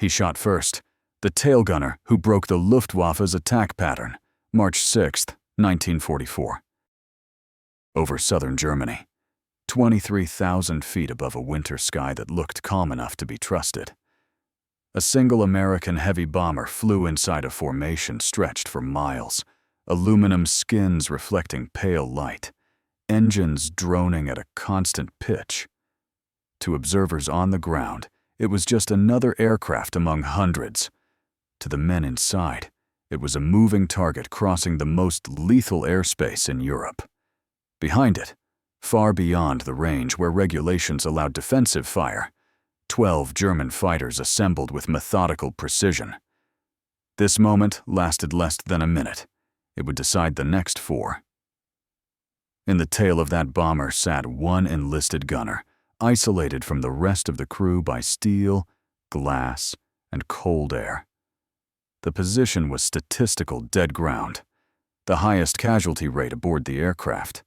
He shot first, the tail gunner who broke the Luftwaffe's attack pattern, March 6, 1944. Over southern Germany, 23,000 feet above a winter sky that looked calm enough to be trusted. A single American heavy bomber flew inside a formation stretched for miles, aluminum skins reflecting pale light, engines droning at a constant pitch. To observers on the ground, it was just another aircraft among hundreds. To the men inside, it was a moving target crossing the most lethal airspace in Europe. Behind it, far beyond the range where regulations allowed defensive fire, 12 German fighters assembled with methodical precision. This moment lasted less than a minute. It would decide the next 4. In the tail of that bomber sat one enlisted gunner, isolated from the rest of the crew by steel, glass, and cold air. The position was statistical dead ground, the highest casualty rate aboard the aircraft.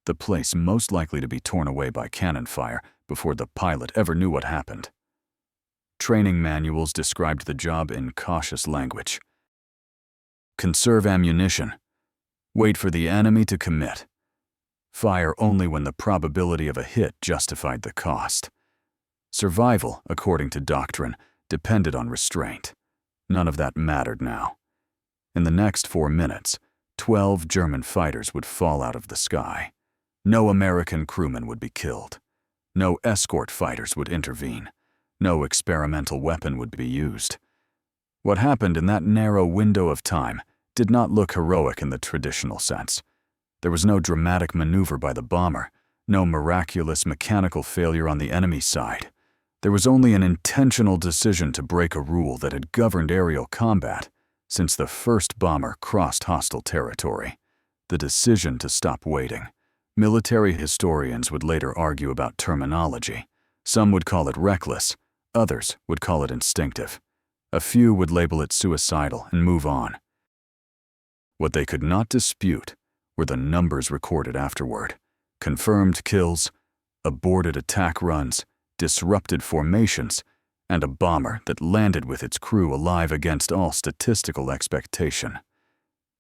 The place most likely to be torn away by cannon fire before the pilot ever knew what happened. Training manuals described the job in cautious language. Conserve ammunition. Wait for the enemy to commit. Fire only when the probability of a hit justified the cost. Survival, according to doctrine, depended on restraint. None of that mattered now. In the next 4 minutes, 12 German fighters would fall out of the sky. No American crewmen would be killed. No escort fighters would intervene. No experimental weapon would be used. What happened in that narrow window of time did not look heroic in the traditional sense. There was no dramatic maneuver by the bomber, no miraculous mechanical failure on the enemy side. There was only an intentional decision to break a rule that had governed aerial combat since the first bomber crossed hostile territory. The decision to stop waiting. Military historians would later argue about terminology. Some would call it reckless, others would call it instinctive. A few would label it suicidal and move on. What they could not dispute were the numbers recorded afterward. Confirmed kills, aborted attack runs, disrupted formations, and a bomber that landed with its crew alive against all statistical expectation.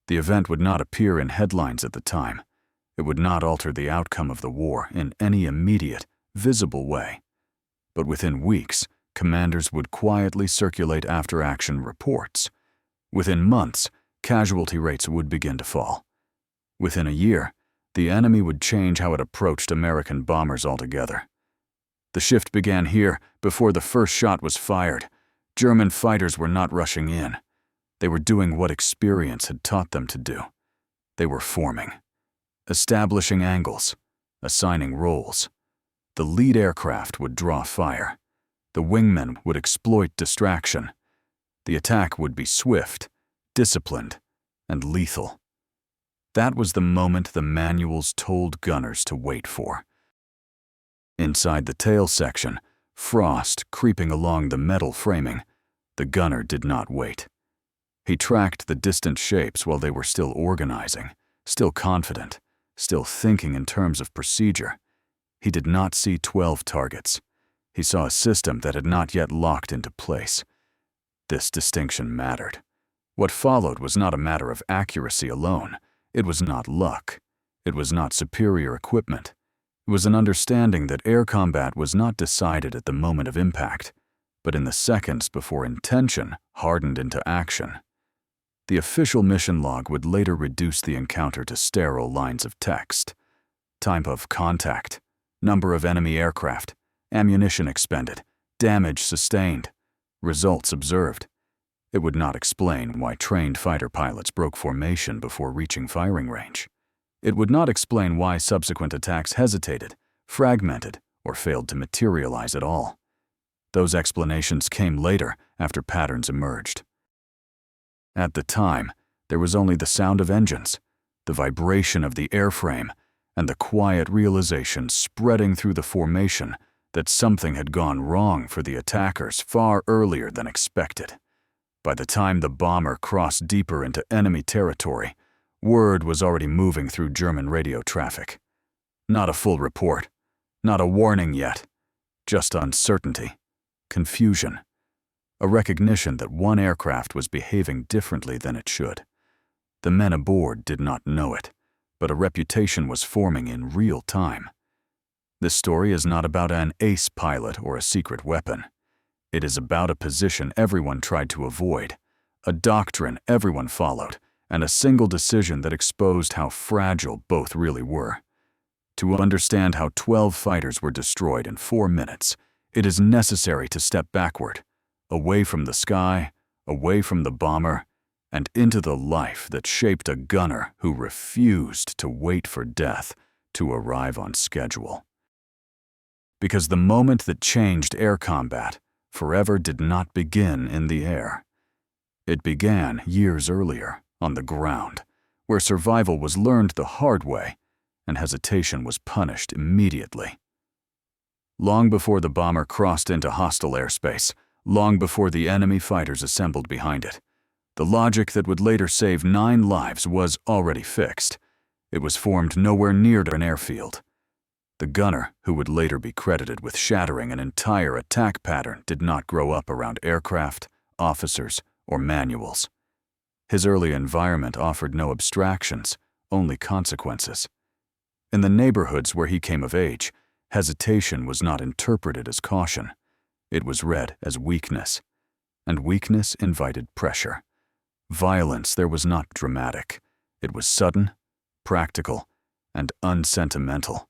The event would not appear in headlines at the time. It would not alter the outcome of the war in any immediate, visible way. But within weeks, commanders would quietly circulate after-action reports. Within months, casualty rates would begin to fall. Within a year, the enemy would change how it approached American bombers altogether. The shift began here before the first shot was fired. German fighters were not rushing in. They were doing what experience had taught them to do. They were forming. Establishing angles, assigning roles. The lead aircraft would draw fire. The wingmen would exploit distraction. The attack would be swift, disciplined, and lethal. That was the moment the manuals told gunners to wait for. Inside the tail section, frost creeping along the metal framing, the gunner did not wait. He tracked the distant shapes while they were still organizing, still confident, still thinking in terms of procedure. He did not see 12 targets. He saw a system that had not yet locked into place. This distinction mattered. What followed was not a matter of accuracy alone. It was not luck. It was not superior equipment. It was an understanding that air combat was not decided at the moment of impact, but in the seconds before intention hardened into action. The official mission log would later reduce the encounter to sterile lines of text. Time of contact, number of enemy aircraft, ammunition expended, damage sustained, results observed. It would not explain why trained fighter pilots broke formation before reaching firing range. It would not explain why subsequent attacks hesitated, fragmented, or failed to materialize at all. Those explanations came later after patterns emerged. At the time, there was only the sound of engines, the vibration of the airframe, and the quiet realization spreading through the formation that something had gone wrong for the attackers far earlier than expected. By the time the bomber crossed deeper into enemy territory, word was already moving through German radio traffic. Not a full report, not a warning yet, just uncertainty, confusion. a recognition that one aircraft was behaving differently than it should. The men aboard did not know it, but a reputation was forming in real time. This story is not about an ace pilot or a secret weapon. It is about a position everyone tried to avoid, a doctrine everyone followed, and a single decision that exposed how fragile both really were. To understand how 12 fighters were destroyed in 4 minutes, it is necessary to step backward, away from the sky, away from the bomber, and into the life that shaped a gunner who refused to wait for death to arrive on schedule. Because the moment that changed air combat forever did not begin in the air. It began years earlier, on the ground, where survival was learned the hard way and hesitation was punished immediately. Long before the bomber crossed into hostile airspace, long before the enemy fighters assembled behind it, the logic that would later save 9 lives was already fixed. It was formed nowhere near an airfield. The gunner, who would later be credited with shattering an entire attack pattern, did not grow up around aircraft, officers, or manuals. His early environment offered no abstractions, only consequences. In the neighborhoods where he came of age, hesitation was not interpreted as caution. It was read as weakness, and weakness invited pressure. Violence there was not dramatic. It was sudden, practical, and unsentimental.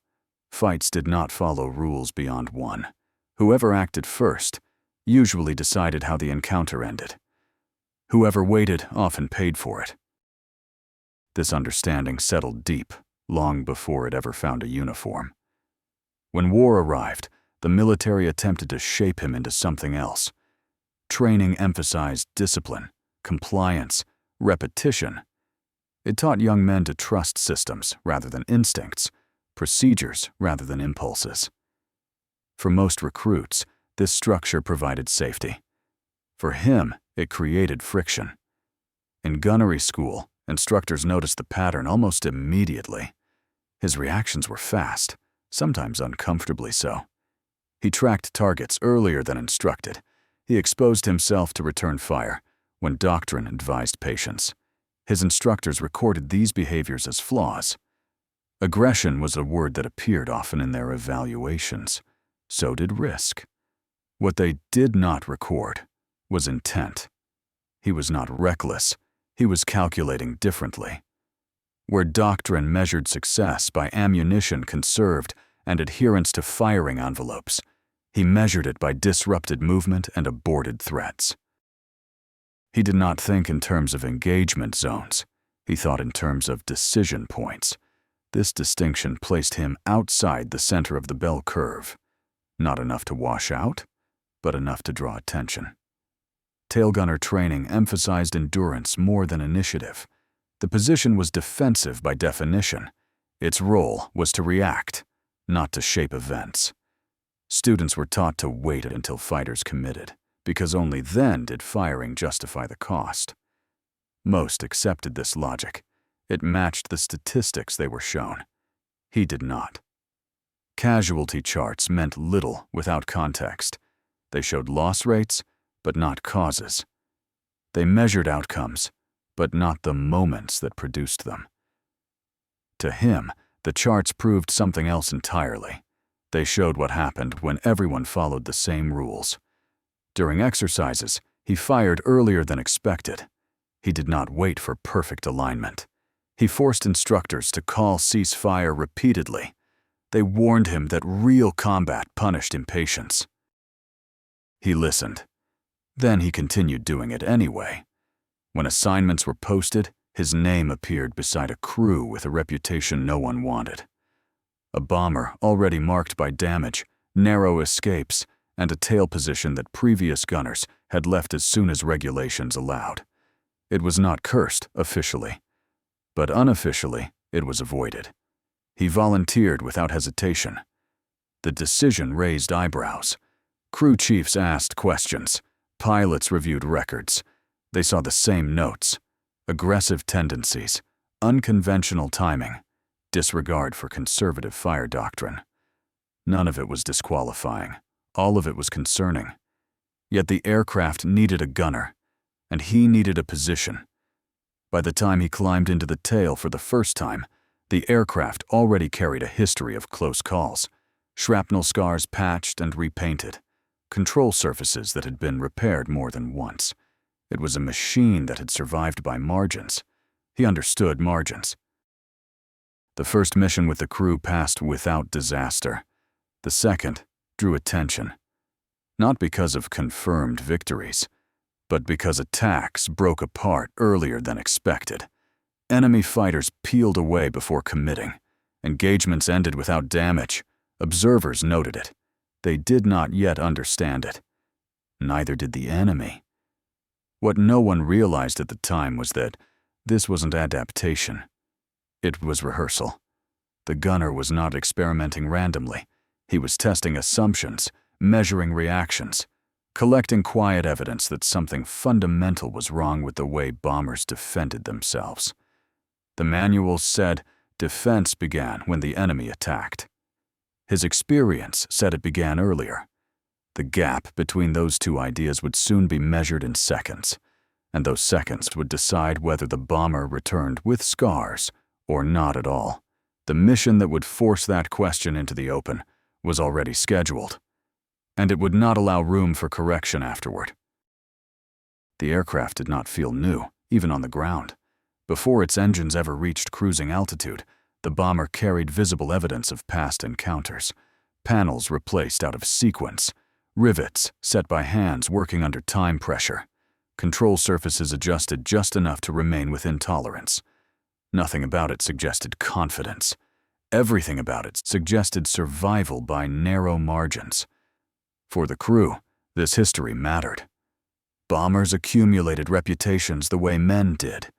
Fights did not follow rules beyond one. Whoever acted first usually decided how the encounter ended. Whoever waited often paid for it. This understanding settled deep, long before it ever found a uniform. When war arrived, the military attempted to shape him into something else. Training emphasized discipline, compliance, repetition. It taught young men to trust systems rather than instincts, procedures rather than impulses. For most recruits, this structure provided safety. For him, it created friction. In gunnery school, instructors noticed the pattern almost immediately. His reactions were fast, sometimes uncomfortably so. He tracked targets earlier than instructed. He exposed himself to return fire when doctrine advised patience. His instructors recorded these behaviors as flaws. Aggression was a word that appeared often in their evaluations. So did risk. What they did not record was intent. He was not reckless. He was calculating differently. Where doctrine measured success by ammunition conserved and adherence to firing envelopes, he measured it by disrupted movement and aborted threats. He did not think in terms of engagement zones. He thought in terms of decision points. This distinction placed him outside the center of the bell curve. Not enough to wash out, but enough to draw attention. Tailgunner training emphasized endurance more than initiative. The position was defensive by definition. Its role was to react, not to shape events. Students were taught to wait until fighters committed, because only then did firing justify the cost. Most accepted this logic. It matched the statistics they were shown. He did not. Casualty charts meant little without context. They showed loss rates, but not causes. They measured outcomes, but not the moments that produced them. To him, the charts proved something else entirely. They showed what happened when everyone followed the same rules. During exercises, he fired earlier than expected. He did not wait for perfect alignment. He forced instructors to call ceasefire repeatedly. They warned him that real combat punished impatience. He listened. Then he continued doing it anyway. When assignments were posted, his name appeared beside a crew with a reputation no one wanted. A bomber already marked by damage, narrow escapes, and a tail position that previous gunners had left as soon as regulations allowed. It was not cursed officially, but unofficially it was avoided. He volunteered without hesitation. The decision raised eyebrows. Crew chiefs asked questions. Pilots reviewed records. They saw the same notes: aggressive tendencies, unconventional timing, disregard for conservative fire doctrine. None of it was disqualifying. All of it was concerning. Yet the aircraft needed a gunner, and he needed a position. By the time he climbed into the tail for the first time, the aircraft already carried a history of close calls, shrapnel scars patched and repainted, control surfaces that had been repaired more than once. It was a machine that had survived by margins. He understood margins. The first mission with the crew passed without disaster. The second drew attention, not because of confirmed victories, but because attacks broke apart earlier than expected. Enemy fighters peeled away before committing. Engagements ended without damage. Observers noted it. They did not yet understand it. Neither did the enemy. What no one realized at the time was that this wasn't adaptation. It was rehearsal. The gunner was not experimenting randomly. He was testing assumptions, measuring reactions, collecting quiet evidence that something fundamental was wrong with the way bombers defended themselves. The manuals said defense began when the enemy attacked. His experience said it began earlier. The gap between those two ideas would soon be measured in seconds, and those seconds would decide whether the bomber returned with scars or not at all. The mission that would force that question into the open was already scheduled, and it would not allow room for correction afterward. The aircraft did not feel new, even on the ground. Before its engines ever reached cruising altitude, the bomber carried visible evidence of past encounters. Panels replaced out of sequence, rivets set by hands working under time pressure, control surfaces adjusted just enough to remain within tolerance. Nothing about it suggested confidence. Everything about it suggested survival by narrow margins. For the crew, this history mattered. Bombers accumulated reputations the way men did,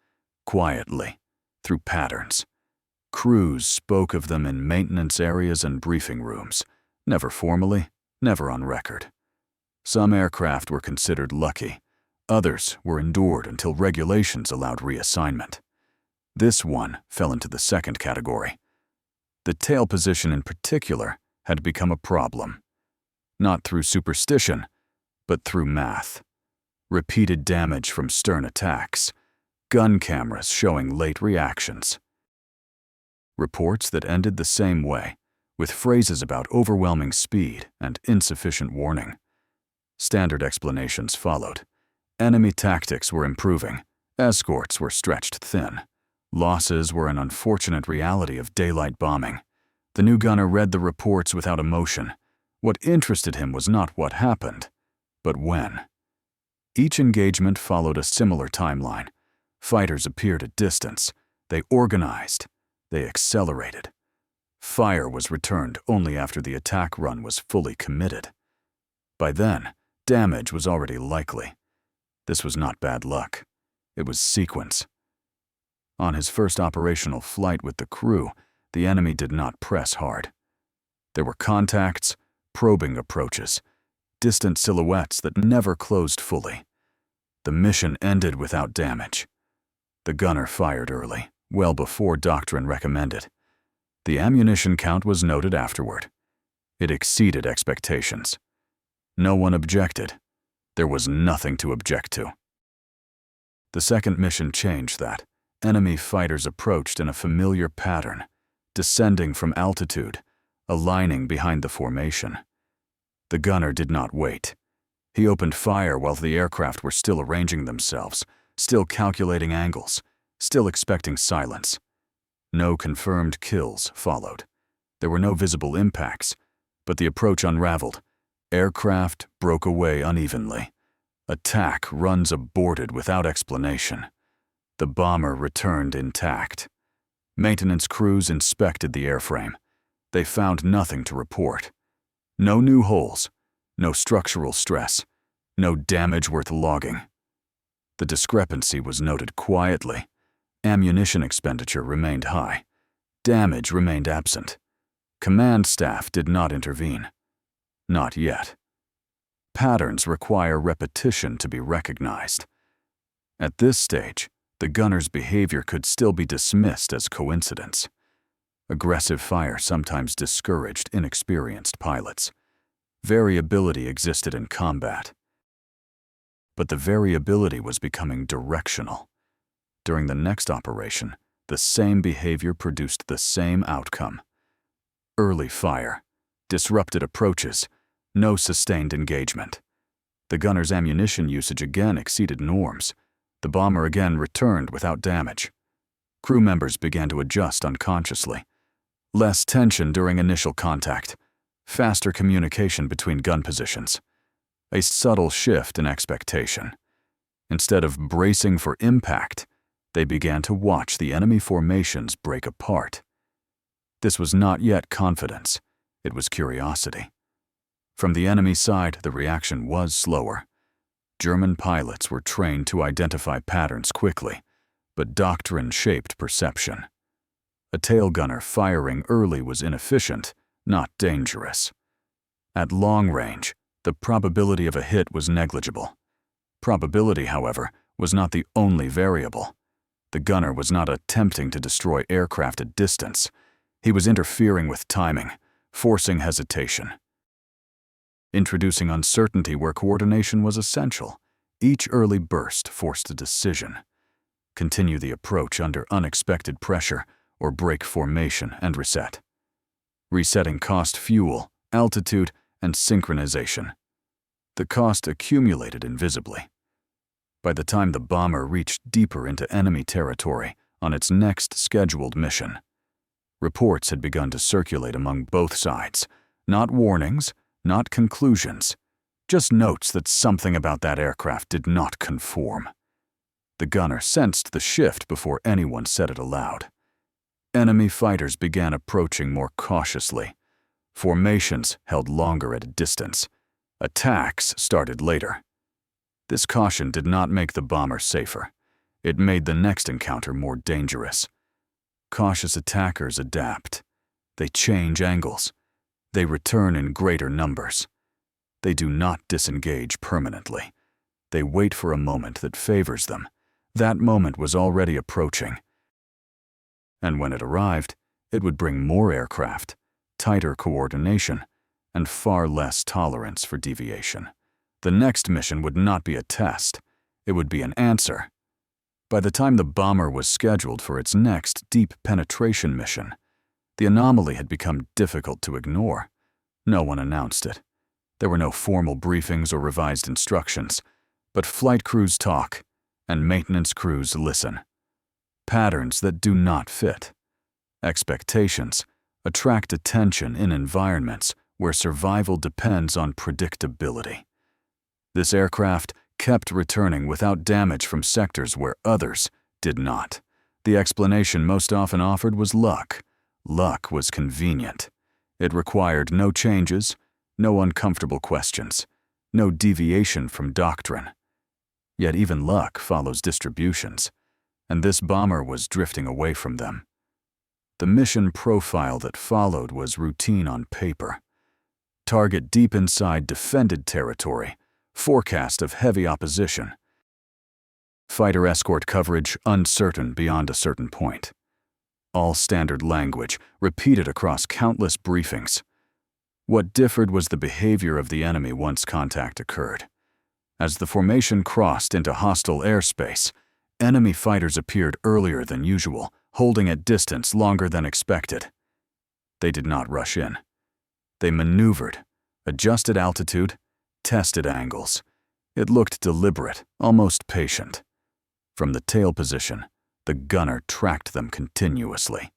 quietly, through patterns. Crews spoke of them in maintenance areas and briefing rooms, never formally, never on record. Some aircraft were considered lucky. Others were endured until regulations allowed reassignment. This one fell into the second category. The tail position in particular had become a problem, not through superstition, but through math. Repeated damage from stern attacks, gun cameras showing late reactions. Reports that ended the same way, with phrases about overwhelming speed and insufficient warning. Standard explanations followed. Enemy tactics were improving. Escorts were stretched thin. Losses were an unfortunate reality of daylight bombing. The new gunner read the reports without emotion. What interested him was not what happened, but when. Each engagement followed a similar timeline. Fighters appeared at distance. They organized. They accelerated. Fire was returned only after the attack run was fully committed. By then, damage was already likely. This was not bad luck. It was sequence. On his first operational flight with the crew, the enemy did not press hard. There were contacts, probing approaches, distant silhouettes that never closed fully. The mission ended without damage. The gunner fired early, well before doctrine recommended. The ammunition count was noted afterward. It exceeded expectations. No one objected. There was nothing to object to. The second mission changed that. Enemy fighters approached in a familiar pattern, descending from altitude, aligning behind the formation. The gunner did not wait. He opened fire while the aircraft were still arranging themselves, still calculating angles, still expecting silence. No confirmed kills followed. There were no visible impacts, but the approach unraveled. Aircraft broke away unevenly. Attack runs aborted without explanation. The bomber returned intact. Maintenance crews inspected the airframe. They found nothing to report. No new holes, no structural stress, no damage worth logging. The discrepancy was noted quietly. Ammunition expenditure remained high. Damage remained absent. Command staff did not intervene. Not yet. Patterns require repetition to be recognized. At this stage, the gunner's behavior could still be dismissed as coincidence. Aggressive fire sometimes discouraged inexperienced pilots. Variability existed in combat. but the variability was becoming directional. During the next operation, the same behavior produced the same outcome. Early fire, disrupted approaches, no sustained engagement. The gunner's ammunition usage again exceeded norms. The bomber again returned without damage. Crew members began to adjust unconsciously. Less tension during initial contact, faster communication between gun positions, a subtle shift in expectation. Instead of bracing for impact, they began to watch the enemy formations break apart. This was not yet confidence, it was curiosity. From the enemy side, the reaction was slower. German pilots were trained to identify patterns quickly, but doctrine shaped perception. A tail gunner firing early was inefficient, not dangerous. At long range, the probability of a hit was negligible. Probability, however, was not the only variable. The gunner was not attempting to destroy aircraft at distance. He was interfering with timing, forcing hesitation. Introducing uncertainty where coordination was essential. Each early burst forced a decision. Continue the approach under unexpected pressure, or break formation and reset. Resetting cost fuel, altitude, and synchronization. The cost accumulated invisibly. By the time the bomber reached deeper into enemy territory on its next scheduled mission, reports had begun to circulate among both sides. Not warnings, not conclusions, just notes that something about that aircraft did not conform. The gunner sensed the shift before anyone said it aloud. Enemy fighters began approaching more cautiously. Formations held longer at a distance. Attacks started later. This caution did not make the bomber safer. It made the next encounter more dangerous. Cautious attackers adapt. They change angles. They return in greater numbers. They do not disengage permanently. They wait for a moment that favors them. That moment was already approaching. And when it arrived, it would bring more aircraft, tighter coordination, and far less tolerance for deviation. The next mission would not be a test. It would be an answer. By the time the bomber was scheduled for its next deep penetration mission, the anomaly had become difficult to ignore. No one announced it. There were no formal briefings or revised instructions, but flight crews talk, and maintenance crews listen. Patterns that do not fit. Expectations attract attention in environments where survival depends on predictability. This aircraft kept returning without damage from sectors where others did not. The explanation most often offered was luck. Luck was convenient. It required no changes, no uncomfortable questions, no deviation from doctrine. Yet even luck follows distributions, and this bomber was drifting away from them. The mission profile that followed was routine on paper. Target deep inside defended territory, forecast of heavy opposition. Fighter escort coverage uncertain beyond a certain point. All standard language, repeated across countless briefings. What differed was the behavior of the enemy once contact occurred. As the formation crossed into hostile airspace, enemy fighters appeared earlier than usual, holding at distance longer than expected. They did not rush in. They maneuvered, adjusted altitude, tested angles. It looked deliberate, almost patient. From the tail position, the gunner tracked them continuously.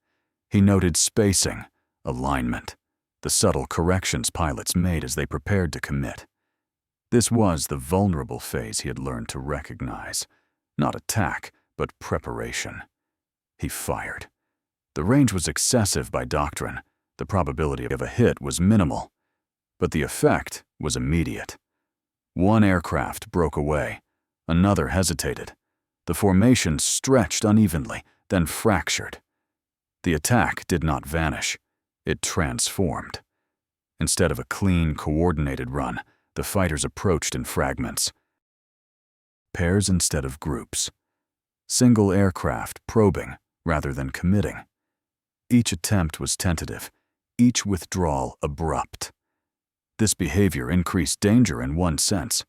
He noted spacing, alignment, the subtle corrections pilots made as they prepared to commit. This was the vulnerable phase he had learned to recognize. Not attack, but preparation. He fired. The range was excessive by doctrine. The probability of a hit was minimal. But the effect was immediate. One aircraft broke away. Another hesitated. The formation stretched unevenly, then fractured. The attack did not vanish. It transformed. Instead of a clean, coordinated run, the fighters approached in fragments. Pairs instead of groups. Single aircraft probing rather than committing. Each attempt was tentative, each withdrawal abrupt. This behavior increased danger in one sense.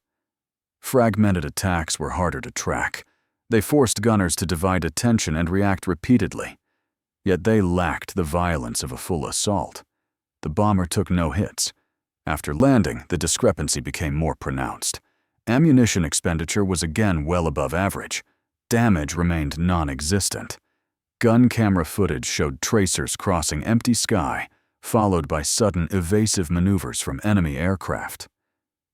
Fragmented attacks were harder to track. They forced gunners to divide attention and react repeatedly. Yet they lacked the violence of a full assault. The bomber took no hits. After landing, the discrepancy became more pronounced. Ammunition expenditure was again well above average. Damage remained non-existent. Gun camera footage showed tracers crossing empty sky, followed by sudden evasive maneuvers from enemy aircraft.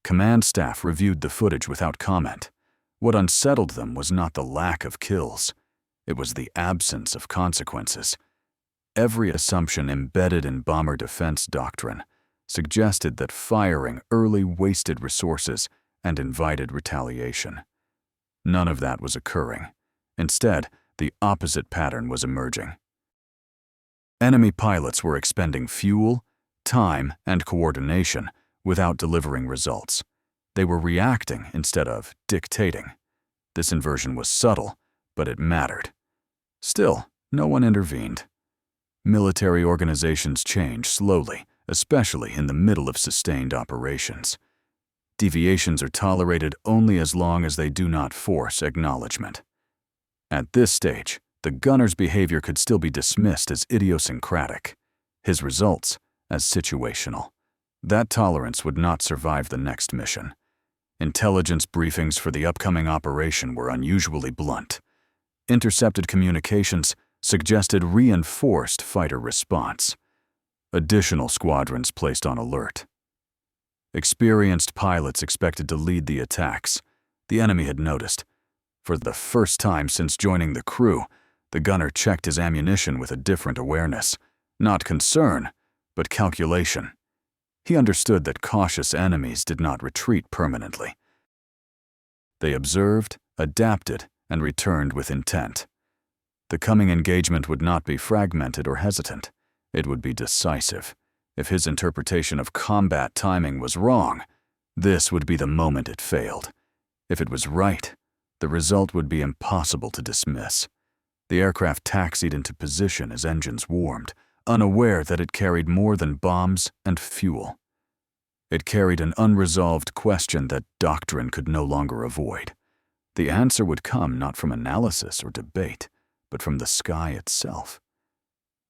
Command staff reviewed the footage without comment. What unsettled them was not the lack of kills. It was the absence of consequences. Every assumption embedded in bomber defense doctrine suggested that firing early wasted resources and invited retaliation. None of that was occurring. Instead, the opposite pattern was emerging. Enemy pilots were expending fuel, time, and coordination without delivering results. They were reacting instead of dictating. This inversion was subtle, but it mattered. Still, no one intervened. Military organizations change slowly, especially in the middle of sustained operations. Deviations are tolerated only as long as they do not force acknowledgement. At this stage, the gunner's behavior could still be dismissed as idiosyncratic, his results as situational. That tolerance would not survive the next mission. Intelligence briefings for the upcoming operation were unusually blunt. Intercepted communications suggested reinforced fighter response. Additional squadrons placed on alert. Experienced pilots expected to lead the attacks. The enemy had noticed. For the first time since joining the crew, the gunner checked his ammunition with a different awareness. Not concern, but calculation. He understood that cautious enemies did not retreat permanently. They observed, adapted, and returned with intent. The coming engagement would not be fragmented or hesitant. It would be decisive. If his interpretation of combat timing was wrong, this would be the moment it failed. If it was right, the result would be impossible to dismiss. The aircraft taxied into position as engines warmed, unaware that it carried more than bombs and fuel. It carried an unresolved question that doctrine could no longer avoid. The answer would come not from analysis or debate, but from the sky itself.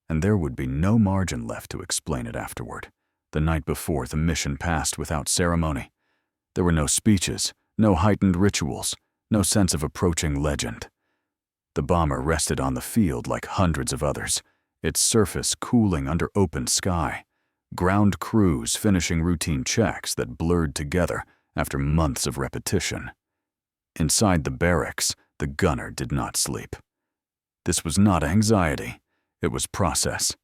And there would be no margin left to explain it afterward. The night before, the mission passed without ceremony. There were no speeches, no heightened rituals, no sense of approaching legend. The bomber rested on the field like hundreds of others, its surface cooling under open sky, ground crews finishing routine checks that blurred together after months of repetition. Inside the barracks, the gunner did not sleep. This was not anxiety, it was process.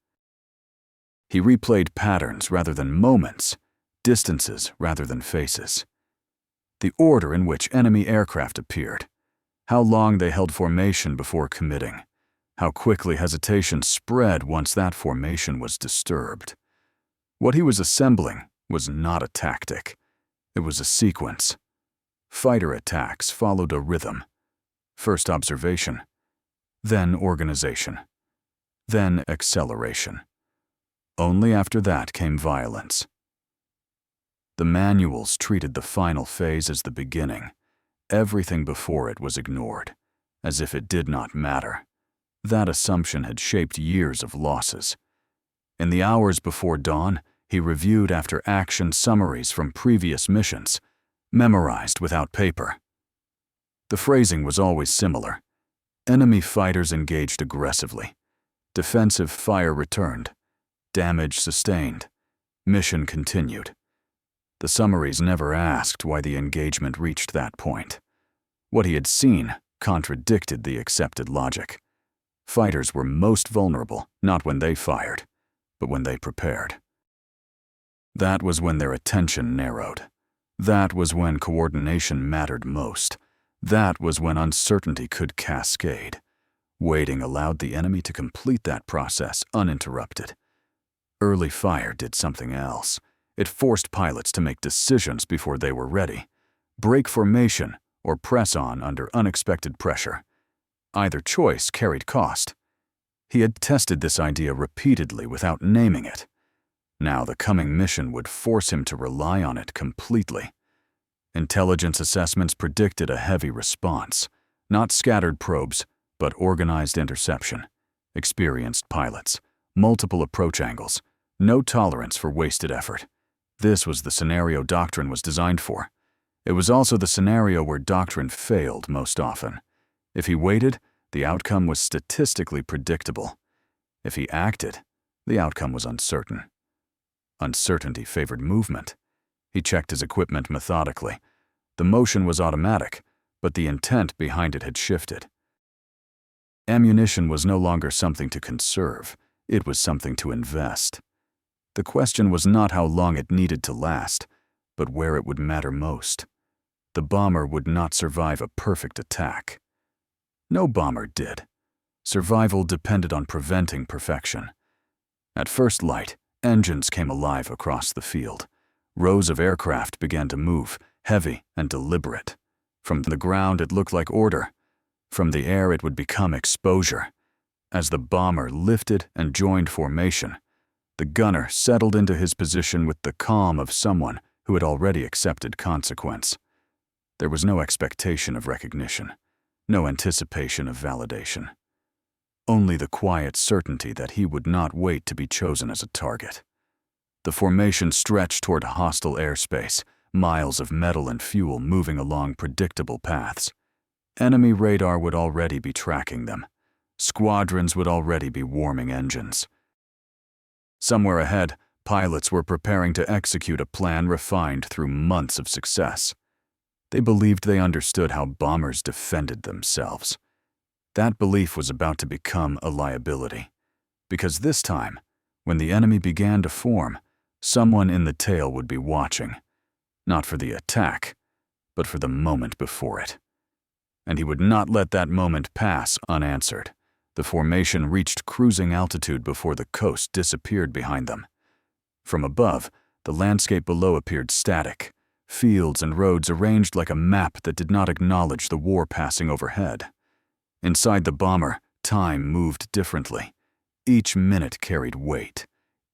He replayed patterns rather than moments, distances rather than faces. The order in which enemy aircraft appeared, how long they held formation before committing, how quickly hesitation spread once that formation was disturbed. What he was assembling was not a tactic, it was a sequence. Fighter attacks followed a rhythm. First observation, then organization, then acceleration. Only after that came violence. The manuals treated the final phase as the beginning. Everything before it was ignored, as if it did not matter. That assumption had shaped years of losses. In the hours before dawn, he reviewed after-action summaries from previous missions, memorized without paper. The phrasing was always similar. Enemy fighters engaged aggressively. Defensive fire returned. Damage sustained. Mission continued. The summaries never asked why the engagement reached that point. What he had seen contradicted the accepted logic. Fighters were most vulnerable, not when they fired, but when they prepared. That was when their attention narrowed. That was when coordination mattered most. That was when uncertainty could cascade. Waiting allowed the enemy to complete that process uninterrupted. Early fire did something else. It forced pilots to make decisions before they were ready, break formation, or press on under unexpected pressure. Either choice carried cost. He had tested this idea repeatedly without naming it. Now the coming mission would force him to rely on it completely. Intelligence assessments predicted a heavy response, not scattered probes, but organized interception, experienced pilots, multiple approach angles, no tolerance for wasted effort. This was the scenario Doctrine was designed for. It was also the scenario where Doctrine failed most often. If he waited, the outcome was statistically predictable. If he acted, the outcome was uncertain. Uncertainty favored movement. He checked his equipment methodically. The motion was automatic, but the intent behind it had shifted. Ammunition was no longer something to conserve, it was something to invest. The question was not how long it needed to last, but where it would matter most. The bomber would not survive a perfect attack. No bomber did. Survival depended on preventing perfection. At first light, engines came alive across the field. Rows of aircraft began to move, heavy and deliberate. From the ground, it looked like order. From the air, it would become exposure. As the bomber lifted and joined formation, the gunner settled into his position with the calm of someone who had already accepted consequence. There was no expectation of recognition, no anticipation of validation. Only the quiet certainty that he would not wait to be chosen as a target. The formation stretched toward hostile airspace, miles of metal and fuel moving along predictable paths. Enemy radar would already be tracking them. Squadrons would already be warming engines. Somewhere ahead, pilots were preparing to execute a plan refined through months of success. They believed they understood how bombers defended themselves. That belief was about to become a liability, because this time, when the enemy began to form, someone in the tail would be watching, not for the attack, but for the moment before it. And he would not let that moment pass unanswered. The formation reached cruising altitude before the coast disappeared behind them. From above, the landscape below appeared static, fields and roads arranged like a map that did not acknowledge the war passing overhead. Inside the bomber, time moved differently. Each minute carried weight.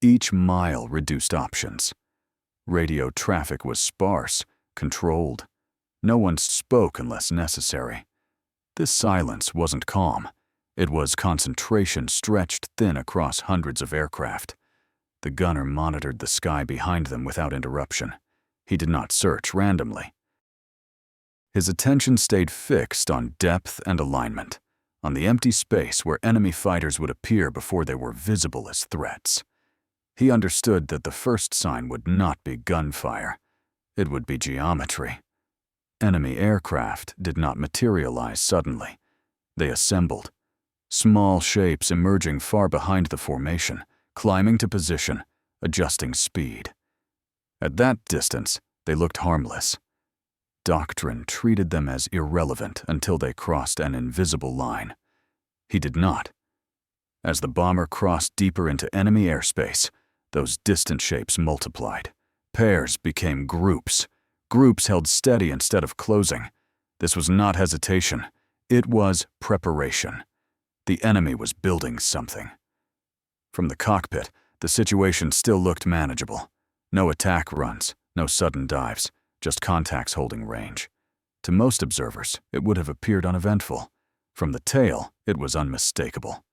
Each mile reduced options. Radio traffic was sparse, controlled. No one spoke unless necessary. This silence wasn't calm. It was concentration stretched thin across hundreds of aircraft. The gunner monitored the sky behind them without interruption. He did not search randomly. His attention stayed fixed on depth and alignment, on the empty space where enemy fighters would appear before they were visible as threats. He understood that the first sign would not be gunfire. It would be geometry. Enemy aircraft did not materialize suddenly. They assembled, small shapes emerging far behind the formation, climbing to position, adjusting speed. At that distance, they looked harmless. Doctrine treated them as irrelevant until they crossed an invisible line. He did not. As the bomber crossed deeper into enemy airspace, those distant shapes multiplied. Pairs became groups. Groups held steady instead of closing. This was not hesitation. It was preparation. The enemy was building something. From the cockpit, the situation still looked manageable. No attack runs, no sudden dives, just contacts holding range. To most observers, it would have appeared uneventful. From the tail, it was unmistakable.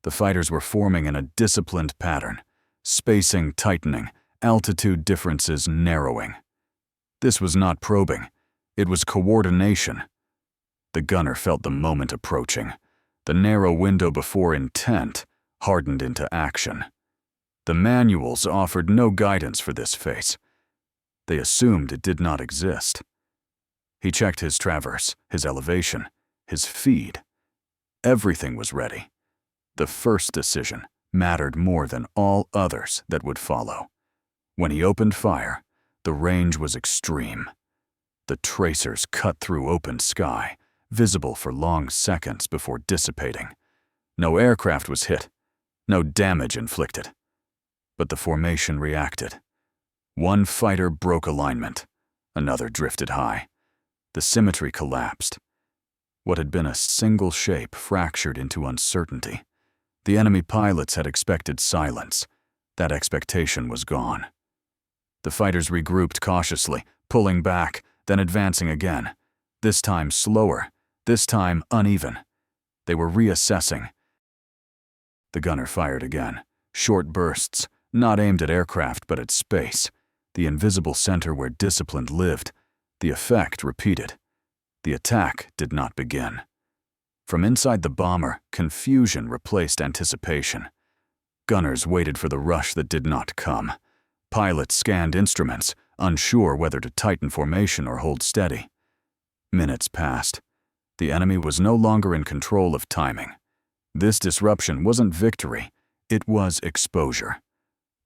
The fighters were forming in a disciplined pattern, spacing tightening, altitude differences narrowing. This was not probing. It was coordination. The gunner felt the moment approaching. The narrow window before intent hardened into action. The manuals offered no guidance for this phase. They assumed it did not exist. He checked his traverse, his elevation, his feed. Everything was ready. The first decision mattered more than all others that would follow. When he opened fire, the range was extreme. The tracers cut through open sky, visible for long seconds before dissipating. No aircraft was hit, no damage inflicted. But the formation reacted. One fighter broke alignment, another drifted high. The symmetry collapsed. What had been a single shape fractured into uncertainty. The enemy pilots had expected silence. That expectation was gone. The fighters regrouped cautiously, pulling back, then advancing again. This time slower, this time uneven. They were reassessing. The gunner fired again. Short bursts, not aimed at aircraft but at space, the invisible center where discipline lived. The effect repeated. The attack did not begin. From inside the bomber, confusion replaced anticipation. Gunners waited for the rush that did not come. Pilots scanned instruments, unsure whether to tighten formation or hold steady. Minutes passed. The enemy was no longer in control of timing. This disruption wasn't victory, it was exposure.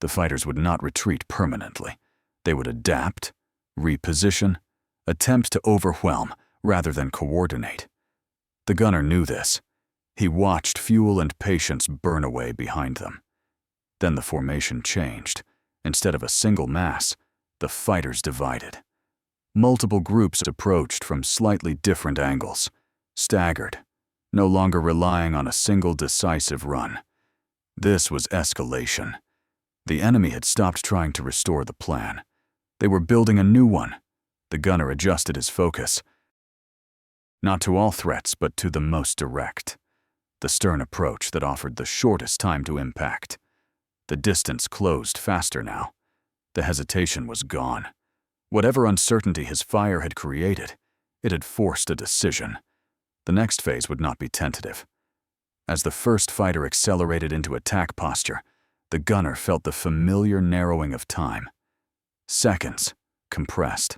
The fighters would not retreat permanently. They would adapt, reposition, attempt to overwhelm rather than coordinate. The gunner knew this. He watched fuel and patience burn away behind them. Then the formation changed. Instead of a single mass, the fighters divided. Multiple groups approached from slightly different angles, staggered, no longer relying on a single decisive run. This was escalation. The enemy had stopped trying to restore the plan. They were building a new one. The gunner adjusted his focus. Not to all threats, but to the most direct. The stern approach that offered the shortest time to impact. The distance closed faster now. The hesitation was gone. Whatever uncertainty his fire had created, it had forced a decision. The next phase would not be tentative. As the first fighter accelerated into attack posture, the gunner felt the familiar narrowing of time. Seconds compressed.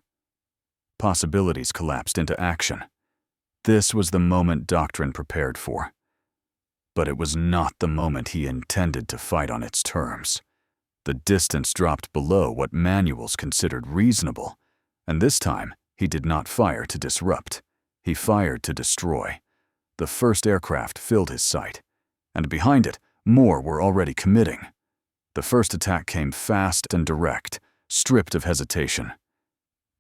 Possibilities collapsed into action. This was the moment doctrine prepared for. But it was not the moment he intended to fight on its terms. The distance dropped below what manuals considered reasonable, and this time he did not fire to disrupt. He fired to destroy. The first aircraft filled his sight, and behind it, more were already committing. The first attack came fast and direct, stripped of hesitation.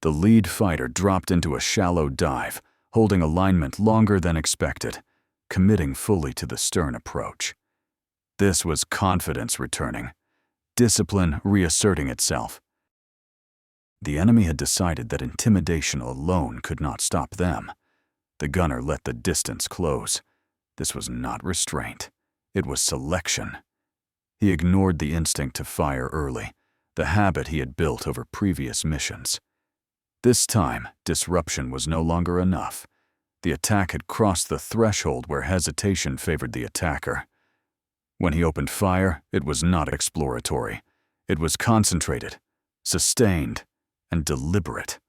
The lead fighter dropped into a shallow dive, holding alignment longer than expected, committing fully to the stern approach. This was confidence returning, discipline reasserting itself. The enemy had decided that intimidation alone could not stop them. The gunner let the distance close. This was not restraint. It was selection. He ignored the instinct to fire early, the habit he had built over previous missions. This time, disruption was no longer enough. The attack had crossed the threshold where hesitation favored the attacker. When he opened fire, it was not exploratory. It was concentrated, sustained, and deliberate.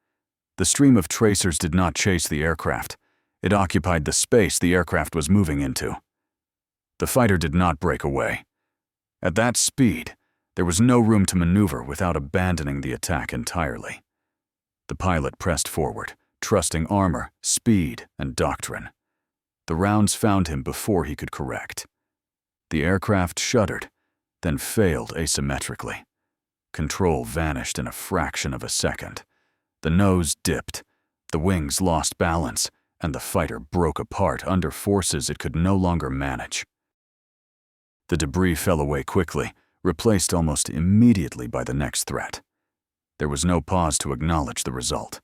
The stream of tracers did not chase the aircraft. It occupied the space the aircraft was moving into. The fighter did not break away. At that speed, there was no room to maneuver without abandoning the attack entirely. The pilot pressed forward, trusting armor, speed, and doctrine. The rounds found him before he could correct. The aircraft shuddered, then failed asymmetrically. Control vanished in a fraction of a second. The nose dipped, the wings lost balance, and the fighter broke apart under forces it could no longer manage. The debris fell away quickly, replaced almost immediately by the next threat. There was no pause to acknowledge the result.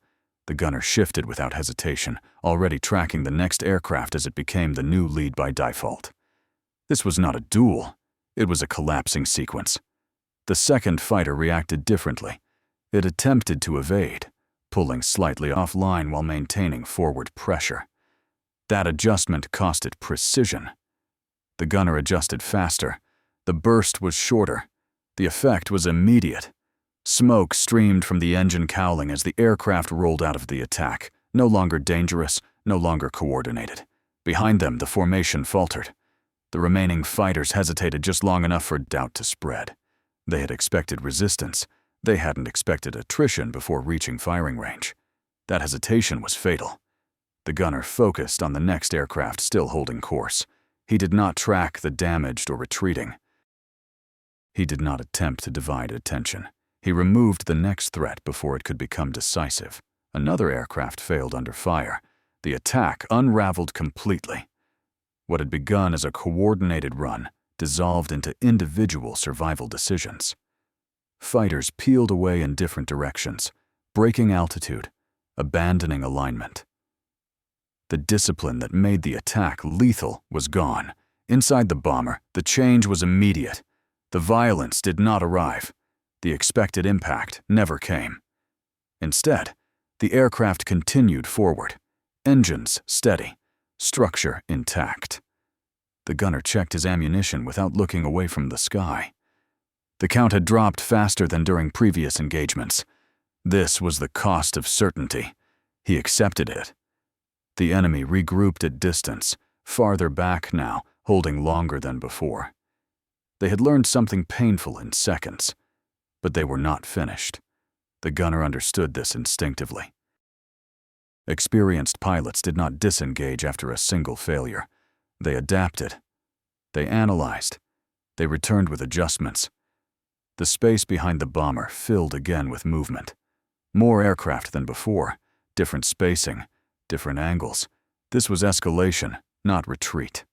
The gunner shifted without hesitation, already tracking the next aircraft as it became the new lead by default. This was not a duel, it was a collapsing sequence. The second fighter reacted differently. It attempted to evade, pulling slightly offline while maintaining forward pressure. That adjustment cost it precision. The gunner adjusted faster. The burst was shorter. The effect was immediate. Smoke streamed from the engine cowling as the aircraft rolled out of the attack, no longer dangerous, no longer coordinated. Behind them, the formation faltered. The remaining fighters hesitated just long enough for doubt to spread. They had expected resistance. They hadn't expected attrition before reaching firing range. That hesitation was fatal. The gunner focused on the next aircraft still holding course. He did not track the damaged or retreating. He did not attempt to divide attention. He removed the next threat before it could become decisive. Another aircraft failed under fire. The attack unraveled completely. What had begun as a coordinated run dissolved into individual survival decisions. Fighters peeled away in different directions, breaking altitude, abandoning alignment. The discipline that made the attack lethal was gone. Inside the bomber, the change was immediate. The violence did not arrive. The expected impact never came. Instead, the aircraft continued forward, engines steady, structure intact. The gunner checked his ammunition without looking away from the sky. The count had dropped faster than during previous engagements. This was the cost of certainty. He accepted it. The enemy regrouped at distance, farther back now, holding longer than before. They had learned something painful in seconds, but they were not finished. The gunner understood this instinctively. Experienced pilots did not disengage after a single failure. They adapted. They analyzed. They returned with adjustments. The space behind the bomber filled again with movement. More aircraft than before, different spacing, different angles. This was escalation, not retreat.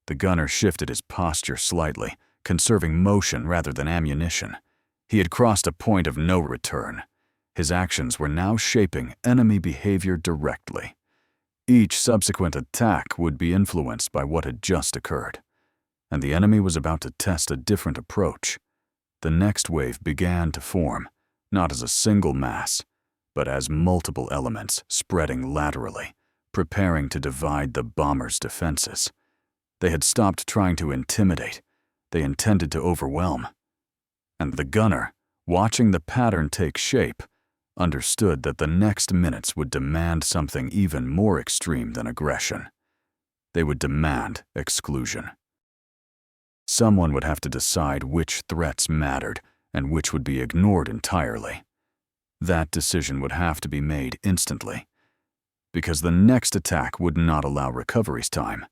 The gunner shifted his posture slightly, conserving motion rather than ammunition. He had crossed a point of no return. His actions were now shaping enemy behavior directly. Each subsequent attack would be influenced by what had just occurred, and the enemy was about to test a different approach. The next wave began to form, not as a single mass, but as multiple elements spreading laterally, preparing to divide the bomber's defenses. They had stopped trying to intimidate. They intended to overwhelm. And the gunner, watching the pattern take shape, understood that the next minutes would demand something even more extreme than aggression. They would demand exclusion. Someone would have to decide which threats mattered and which would be ignored entirely. That decision would have to be made instantly, because the next attack would not allow recovery's time.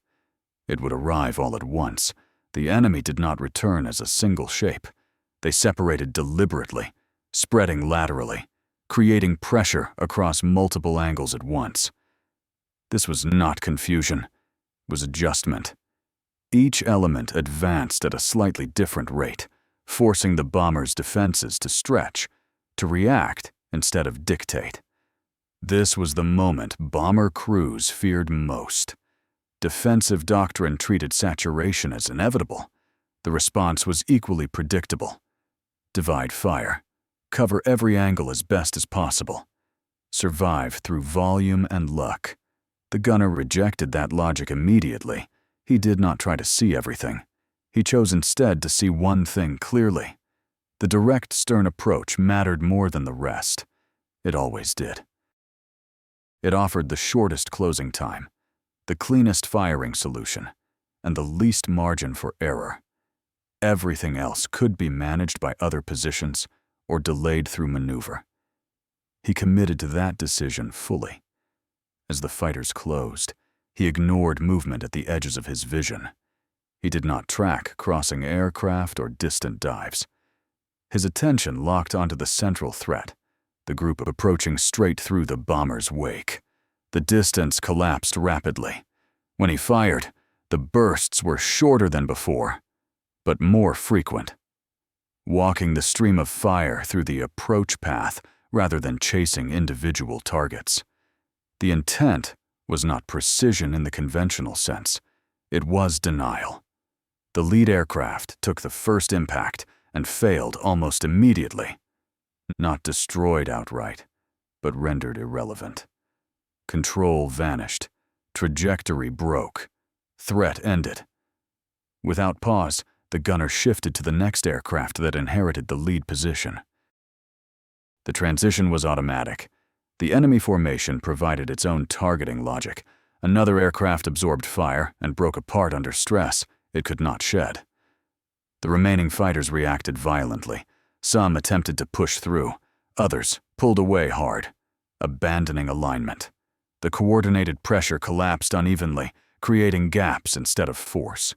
It would arrive all at once. The enemy did not return as a single shape. They separated deliberately, spreading laterally, creating pressure across multiple angles at once. This was not confusion, it was adjustment. Each element advanced at a slightly different rate, forcing the bomber's defenses to stretch, to react instead of dictate. This was the moment bomber crews feared most. Defensive doctrine treated saturation as inevitable. The response was equally predictable. Divide fire. Cover every angle as best as possible. Survive through volume and luck. The gunner rejected that logic immediately. He did not try to see everything. He chose instead to see one thing clearly. The direct, stern approach mattered more than the rest. It always did. It offered the shortest closing time, the cleanest firing solution, and the least margin for error. Everything else could be managed by other positions or delayed through maneuver. He committed to that decision fully. As the fighters closed, he ignored movement at the edges of his vision. He did not track crossing aircraft or distant dives. His attention locked onto the central threat, the group approaching straight through the bomber's wake. The distance collapsed rapidly. When he fired, the bursts were shorter than before, but more frequent. Walking the stream of fire through the approach path rather than chasing individual targets. The intent was not precision in the conventional sense. It was denial. The lead aircraft took the first impact and failed almost immediately. Not destroyed outright, but rendered irrelevant. Control vanished. Trajectory broke. Threat ended. Without pause, the gunner shifted to the next aircraft that inherited the lead position. The transition was automatic. The enemy formation provided its own targeting logic. Another aircraft absorbed fire and broke apart under stress it could not shed. The remaining fighters reacted violently. Some attempted to push through. Others pulled away hard, abandoning alignment. The coordinated pressure collapsed unevenly, creating gaps instead of force.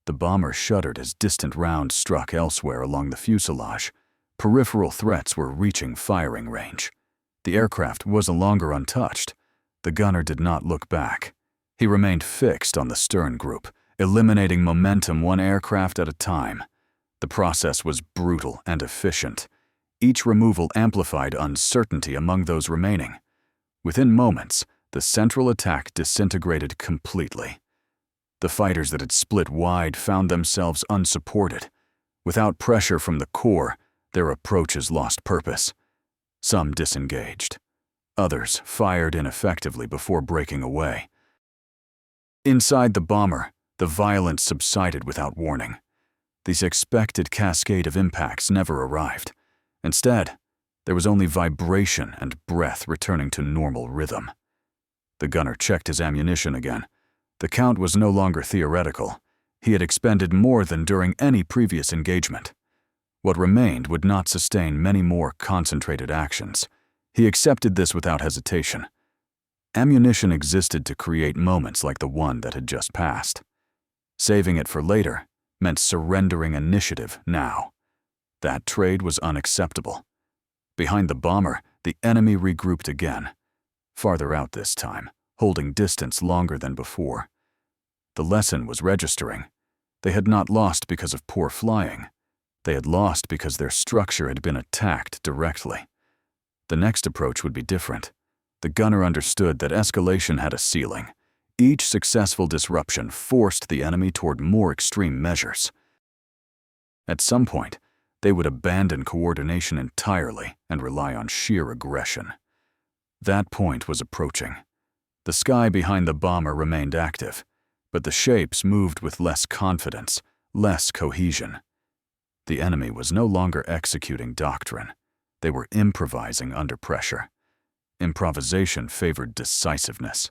The bomber shuddered as distant rounds struck elsewhere along the fuselage. Peripheral threats were reaching firing range. The aircraft was no longer untouched. The gunner did not look back. He remained fixed on the stern group, eliminating momentum one aircraft at a time. The process was brutal and efficient. Each removal amplified uncertainty among those remaining. Within moments, the central attack disintegrated completely. The fighters that had split wide found themselves unsupported. Without pressure from the core, their approaches lost purpose. Some disengaged. Others fired ineffectively before breaking away. Inside the bomber, the violence subsided without warning. The expected cascade of impacts never arrived. Instead, there was only vibration and breath returning to normal rhythm. The gunner checked his ammunition again. The count was no longer theoretical. He had expended more than during any previous engagement. What remained would not sustain many more concentrated actions. He accepted this without hesitation. Ammunition existed to create moments like the one that had just passed. Saving it for later meant surrendering initiative now. That trade was unacceptable. Behind the bomber, the enemy regrouped again. Farther out this time, holding distance longer than before. The lesson was registering. They had not lost because of poor flying. They had lost because their structure had been attacked directly. The next approach would be different. The gunner understood that escalation had a ceiling. Each successful disruption forced the enemy toward more extreme measures. At some point, they would abandon coordination entirely and rely on sheer aggression. That point was approaching. The sky behind the bomber remained active, but the shapes moved with less confidence, less cohesion. The enemy was no longer executing doctrine. They were improvising under pressure. Improvisation favored decisiveness.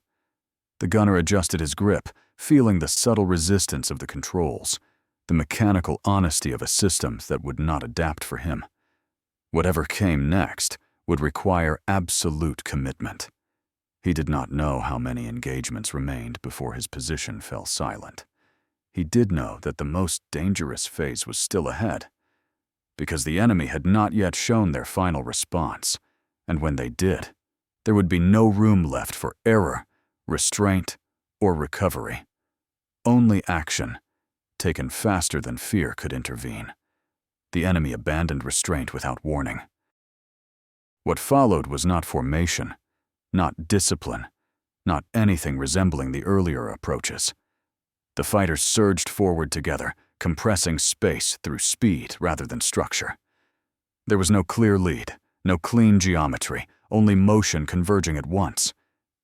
The gunner adjusted his grip, feeling the subtle resistance of the controls, the mechanical honesty of a system that would not adapt for him. Whatever came next would require absolute commitment. He did not know how many engagements remained before his position fell silent. He did know that the most dangerous phase was still ahead, because the enemy had not yet shown their final response, and when they did, there would be no room left for error, restraint, or recovery. Only action, taken faster than fear, could intervene. The enemy abandoned restraint without warning. What followed was not formation, not discipline, not anything resembling the earlier approaches. The fighters surged forward together, compressing space through speed rather than structure. There was no clear lead, no clean geometry, only motion converging at once.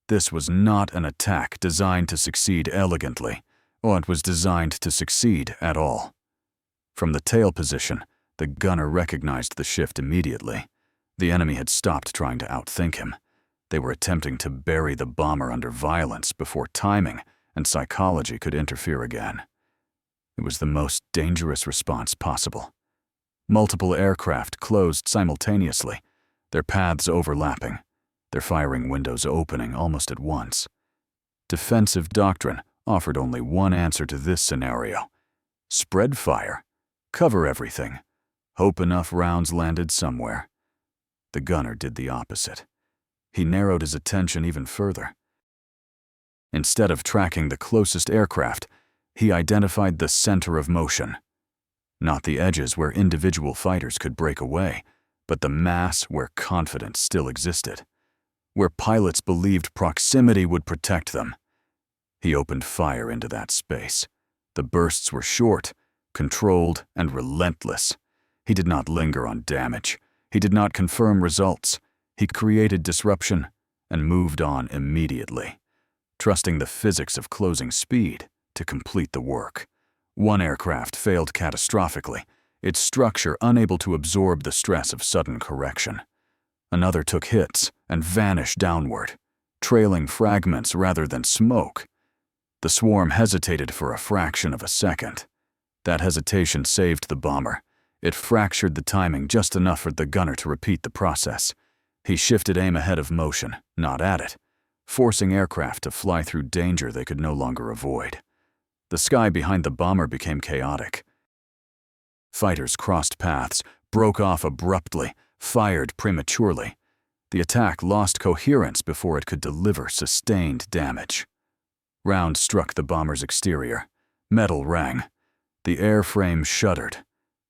This was not an attack designed to succeed elegantly, or it was designed to succeed at all. From the tail position, the gunner recognized the shift immediately. The enemy had stopped trying to outthink him. They were attempting to bury the bomber under violence before timing and psychology could interfere again. It was the most dangerous response possible. Multiple aircraft closed simultaneously, their paths overlapping, their firing windows opening almost at once. Defensive doctrine offered only one answer to this scenario. Spread fire, cover everything, hope enough rounds landed somewhere. The gunner did the opposite. He narrowed his attention even further. Instead of tracking the closest aircraft, he identified the center of motion. Not the edges where individual fighters could break away, but the mass where confidence still existed, where pilots believed proximity would protect them. He opened fire into that space. The bursts were short, controlled, and relentless. He did not linger on damage. He did not confirm results. He created disruption and moved on immediately, trusting the physics of closing speed to complete the work. One aircraft failed catastrophically, its structure unable to absorb the stress of sudden correction. Another took hits and vanished downward, trailing fragments rather than smoke. The swarm hesitated for a fraction of a second. That hesitation saved the bomber. It fractured the timing just enough for the gunner to repeat the process. He shifted aim ahead of motion, not at it, forcing aircraft to fly through danger they could no longer avoid. The sky behind the bomber became chaotic. Fighters crossed paths, broke off abruptly, fired prematurely. The attack lost coherence before it could deliver sustained damage. Rounds struck the bomber's exterior. Metal rang. The airframe shuddered.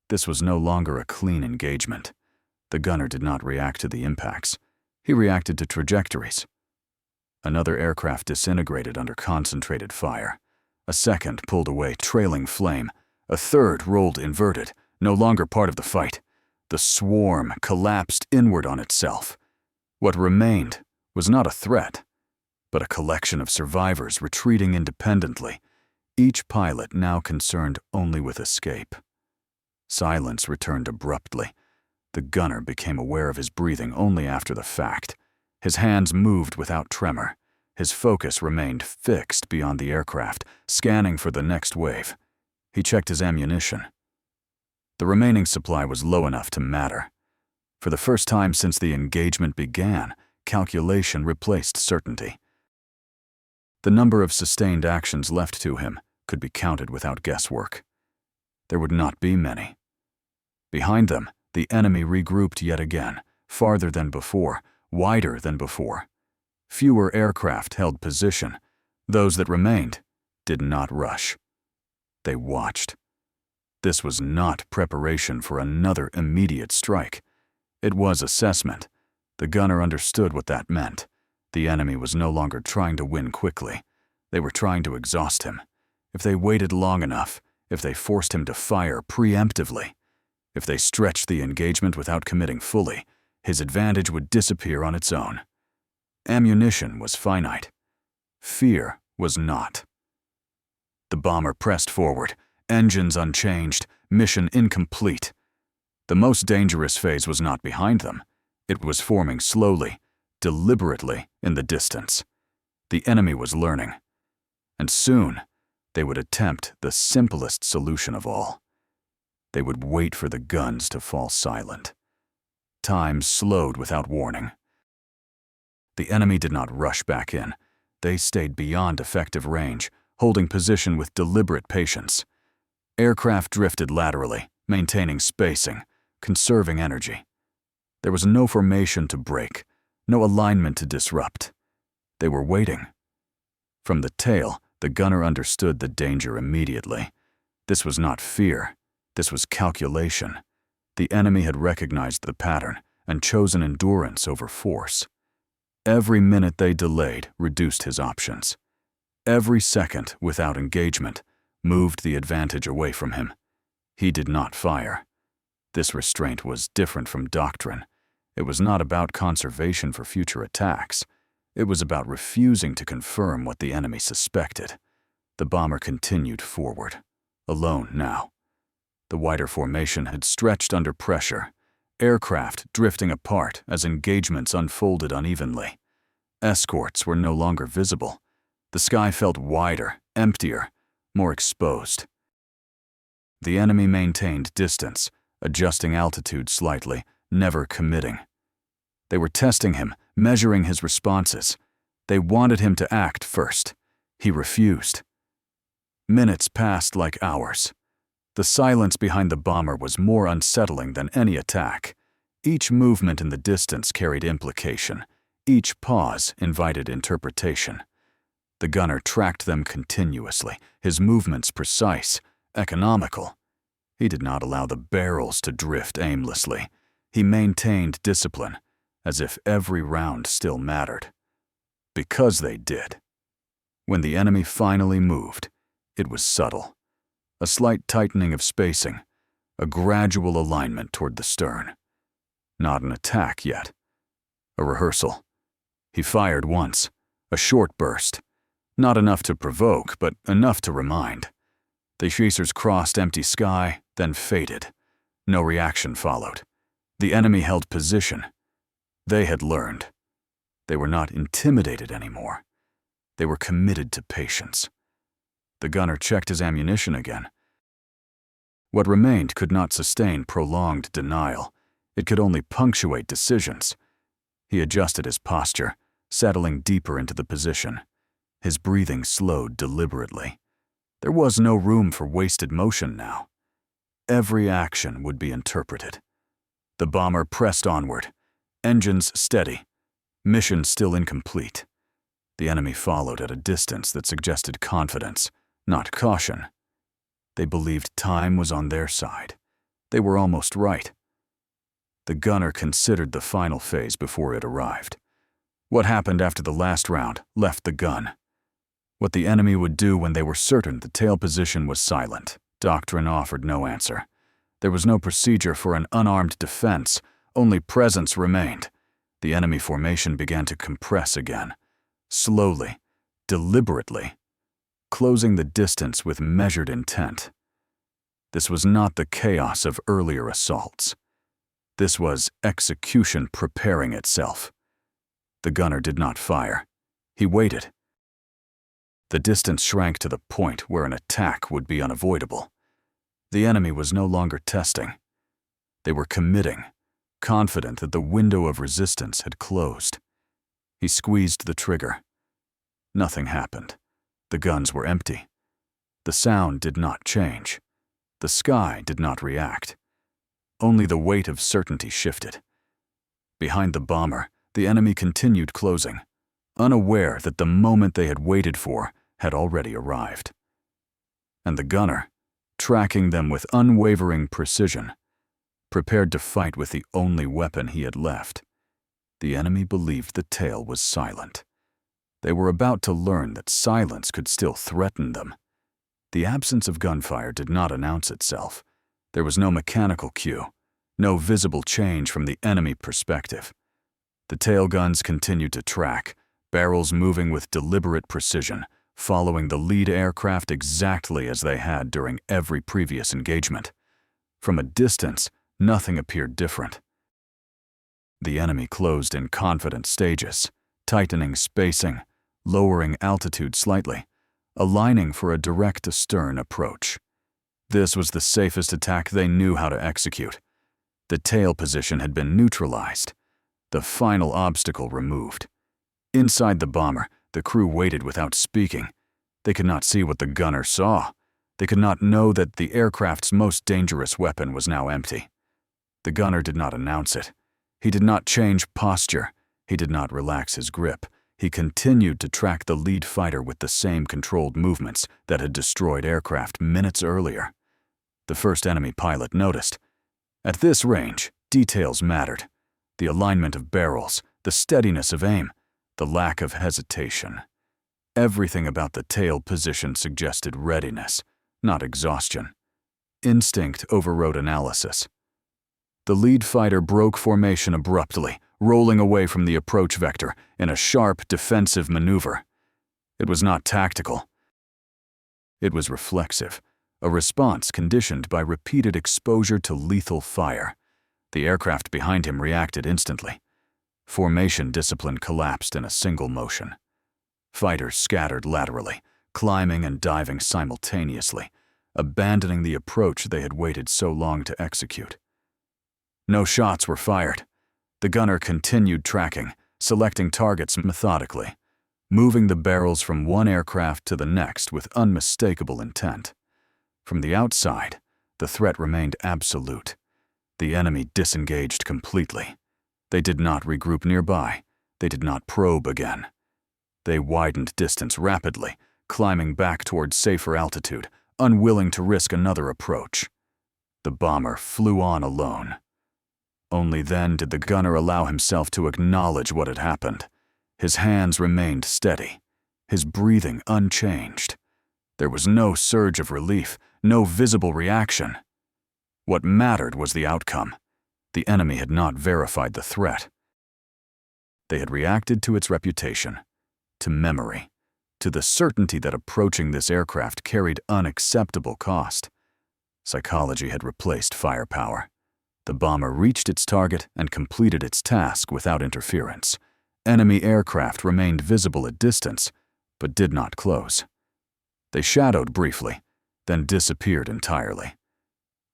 This was no longer a clean engagement. The gunner did not react to the impacts. He reacted to trajectories. Another aircraft disintegrated under concentrated fire. A second pulled away, trailing flame. A third rolled inverted, no longer part of the fight. The swarm collapsed inward on itself. What remained was not a threat, but a collection of survivors retreating independently, each pilot now concerned only with escape. Silence returned abruptly. The gunner became aware of his breathing only after the fact. His hands moved without tremor. His focus remained fixed beyond the aircraft, scanning for the next wave. He checked his ammunition. The remaining supply was low enough to matter. For the first time since the engagement began, calculation replaced certainty. The number of sustained actions left to him could be counted without guesswork. There would not be many. Behind them, the enemy regrouped yet again, farther than before, wider than before. Fewer aircraft held position. Those that remained did not rush. They watched. This was not preparation for another immediate strike. It was assessment. The gunner understood what that meant. The enemy was no longer trying to win quickly. They were trying to exhaust him. If they waited long enough, if they forced him to fire preemptively, if they stretched the engagement without committing fully, his advantage would disappear on its own. Ammunition was finite. Fear was not. The bomber pressed forward, engines unchanged, mission incomplete. The most dangerous phase was not behind them. It was forming slowly, deliberately in the distance. The enemy was learning. And soon, they would attempt the simplest solution of all. They would wait for the guns to fall silent. Time slowed without warning. The enemy did not rush back in. They stayed beyond effective range, holding position with deliberate patience. Aircraft drifted laterally, maintaining spacing, conserving energy. There was no formation to break, no alignment to disrupt. They were waiting. From the tail, the gunner understood the danger immediately. This was not fear. This was calculation. The enemy had recognized the pattern and chosen endurance over force. Every minute they delayed reduced his options. Every second without engagement moved the advantage away from him. He did not fire. This restraint was different from doctrine. It was not about conservation for future attacks. It was about refusing to confirm what the enemy suspected. The bomber continued forward, alone now. The wider formation had stretched under pressure, aircraft drifting apart as engagements unfolded unevenly. Escorts were no longer visible. The sky felt wider, emptier, more exposed. The enemy maintained distance, adjusting altitude slightly, never committing. They were testing him, measuring his responses. They wanted him to act first. He refused. Minutes passed like hours. The silence behind the bomber was more unsettling than any attack. Each movement in the distance carried implication. Each pause invited interpretation. The gunner tracked them continuously, his movements precise, economical. He did not allow the barrels to drift aimlessly. He maintained discipline, as if every round still mattered. Because they did. When the enemy finally moved, it was subtle. A slight tightening of spacing, a gradual alignment toward the stern. Not an attack yet. A rehearsal. He fired once, a short burst. Not enough to provoke, but enough to remind. The chasers crossed empty sky, then faded. No reaction followed. The enemy held position. They had learned. They were not intimidated anymore. They were committed to patience. The gunner checked his ammunition again. What remained could not sustain prolonged denial. It could only punctuate decisions. He adjusted his posture, settling deeper into the position. His breathing slowed deliberately. There was no room for wasted motion now. Every action would be interpreted. The bomber pressed onward, engines steady, mission still incomplete. The enemy followed at a distance that suggested confidence, not caution. They believed time was on their side. They were almost right. The gunner considered the final phase before it arrived. What happened after the last round left the gun. What the enemy would do when they were certain the tail position was silent, doctrine offered no answer. There was no procedure for an unarmed defense, only presence remained. The enemy formation began to compress again, slowly, deliberately, closing the distance with measured intent. This was not the chaos of earlier assaults. This was execution preparing itself. The gunner did not fire. He waited. The distance shrank to the point where an attack would be unavoidable. The enemy was no longer testing. They were committing, confident that the window of resistance had closed. He squeezed the trigger. Nothing happened. The guns were empty. The sound did not change. The sky did not react. Only the weight of certainty shifted. Behind the bomber, the enemy continued closing, unaware that the moment they had waited for had already arrived. And the gunner, tracking them with unwavering precision, prepared to fight with the only weapon he had left. The enemy believed the tail was silent. They were about to learn that silence could still threaten them. The absence of gunfire did not announce itself. There was no mechanical cue, no visible change from the enemy perspective. The tail guns continued to track, barrels moving with deliberate precision, following the lead aircraft exactly as they had during every previous engagement. From a distance, nothing appeared different. The enemy closed in confident stages, tightening spacing, lowering altitude slightly, aligning for a direct-to-stern approach. This was the safest attack they knew how to execute. The tail position had been neutralized, the final obstacle removed. Inside the bomber, the crew waited without speaking. They could not see what the gunner saw. They could not know that the aircraft's most dangerous weapon was now empty. The gunner did not announce it. He did not change posture. He did not relax his grip. He continued to track the lead fighter with the same controlled movements that had destroyed aircraft minutes earlier. The first enemy pilot noticed. At this range, details mattered. The alignment of barrels, the steadiness of aim, the lack of hesitation. Everything about the tail position suggested readiness, not exhaustion. Instinct overrode analysis. The lead fighter broke formation abruptly, rolling away from the approach vector in a sharp defensive maneuver. It was not tactical. It was reflexive, a response conditioned by repeated exposure to lethal fire. The aircraft behind him reacted instantly. Formation discipline collapsed in a single motion. Fighters scattered laterally, climbing and diving simultaneously, abandoning the approach they had waited so long to execute. No shots were fired. The gunner continued tracking, selecting targets methodically, moving the barrels from one aircraft to the next with unmistakable intent. From the outside, the threat remained absolute. The enemy disengaged completely. They did not regroup nearby. They did not probe again. They widened distance rapidly, climbing back toward safer altitude, unwilling to risk another approach. The bomber flew on alone. Only then did the gunner allow himself to acknowledge what had happened. His hands remained steady, his breathing unchanged. There was no surge of relief, no visible reaction. What mattered was the outcome. The enemy had not verified the threat. They had reacted to its reputation, to memory, to the certainty that approaching this aircraft carried unacceptable cost. Psychology had replaced firepower. The bomber reached its target and completed its task without interference. Enemy aircraft remained visible at distance, but did not close. They shadowed briefly, then disappeared entirely.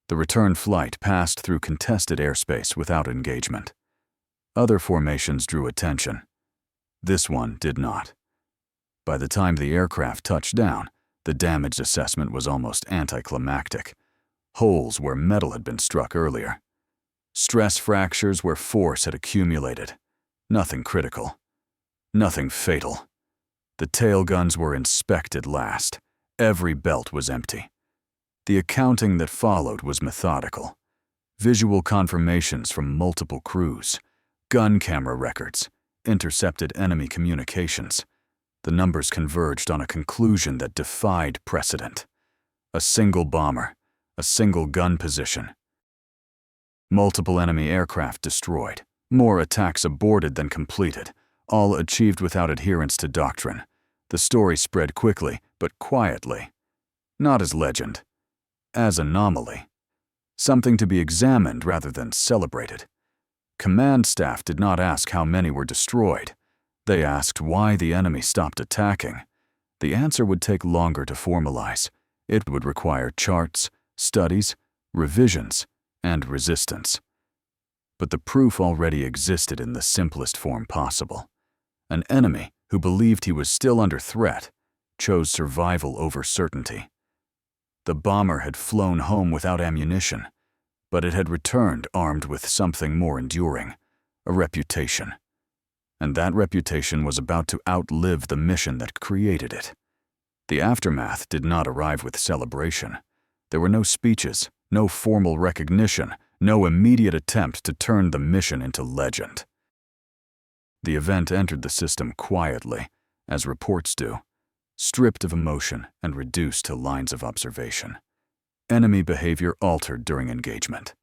The return flight passed through contested airspace without engagement. Other formations drew attention. This one did not. By the time the aircraft touched down, the damage assessment was almost anticlimactic. Holes where metal had been struck earlier. Stress fractures where force had accumulated. Nothing critical. Nothing fatal. The tail guns were inspected last. Every belt was empty. The accounting that followed was methodical. Visual confirmations from multiple crews, gun camera records, intercepted enemy communications. The numbers converged on a conclusion that defied precedent. A single bomber, a single gun position. Multiple enemy aircraft destroyed, more attacks aborted than completed, all achieved without adherence to doctrine. The story spread quickly, but quietly. Not as legend, as anomaly. Something to be examined rather than celebrated. Command staff did not ask how many were destroyed. They asked why the enemy stopped attacking. The answer would take longer to formalize. It would require charts, studies, revisions, and resistance. But the proof already existed in the simplest form possible. An enemy who believed he was still under threat chose survival over certainty. The bomber had flown home without ammunition, but it had returned armed with something more enduring, a reputation. And that reputation was about to outlive the mission that created it. The aftermath did not arrive with celebration. There were no speeches, no formal recognition, no immediate attempt to turn the mission into legend. The event entered the system quietly, as reports do, stripped of emotion and reduced to lines of observation. Enemy behavior altered during engagement.